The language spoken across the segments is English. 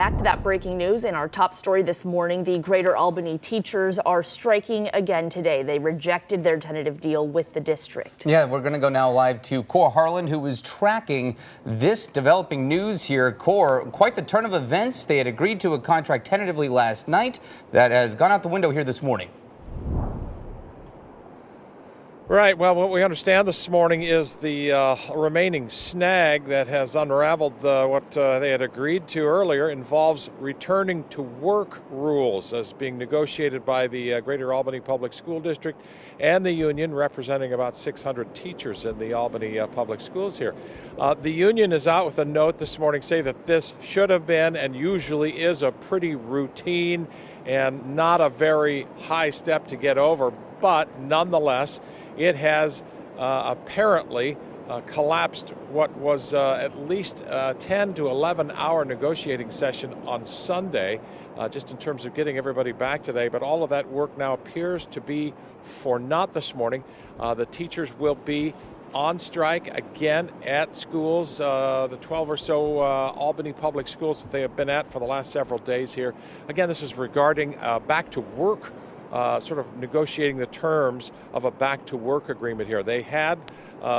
Back to that breaking news in our top story this morning. The Greater Albany teachers are striking again today. They rejected their tentative deal with the district. Yeah, we're going to go now live to Cor Harlan, who was tracking this developing news here. Cor, quite the turn of events. They had agreed to a contract tentatively last night that has gone out the window here this morning. Right. Well, what we understand this morning is the remaining snag that has unraveled what they had agreed to earlier involves returning to work rules as being negotiated by the Greater Albany Public School District and the union, representing about 600 teachers in the Albany public schools here. The union is out with a note this morning saying that this should have been and usually is a pretty routine and not a very high step to get over, but nonetheless, it has apparently collapsed what was at least a 10 to 11 hour negotiating session on Sunday, just in terms of getting everybody back today. But all of that work now appears to be for naught this morning. The teachers will be on strike again at schools, the 12 or so Albany public schools that they have been at for the last several days here. Again, this is regarding back to work, sort of negotiating the terms of a back to work agreement here. They had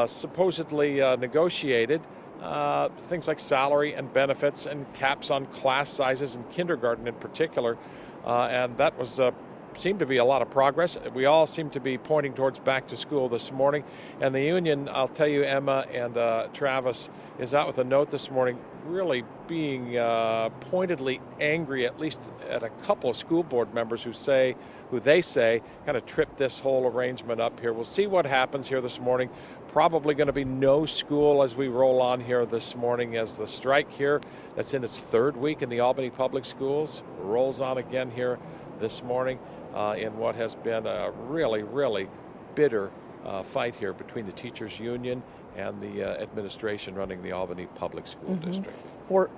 supposedly negotiated things like salary and benefits and caps on class sizes in kindergarten in particular, and that was seemed to be a lot of progress. We all seem to be pointing towards back to school this morning. And the union, I'll tell you, Emma and Travis, is out with a note this morning really being pointedly angry, at least at a couple of school board members who they say kind of tripped this whole arrangement up here. We'll see what happens here this morning. Probably going to be no school as we roll on here this morning, as the strike here that's in its third week in the Albany Public Schools rolls on again here this morning in what has been a really, really bitter fight here between the teachers union and the administration running the Albany Public School District.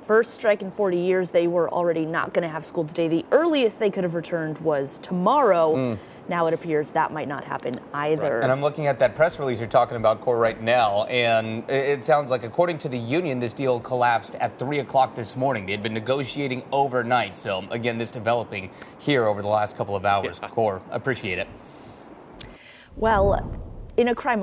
First strike in 40 years, they were already not going to have school today. The earliest they could have returned was tomorrow. Now it appears that might not happen either. Right. And I'm looking at that press release you're talking about, Cor, right now, and it sounds like, according to the union, this deal collapsed at 3 o'clock this morning. They had been negotiating overnight. So, again, this developing here over the last couple of hours. Yeah. Cor, appreciate it. Well, in a crime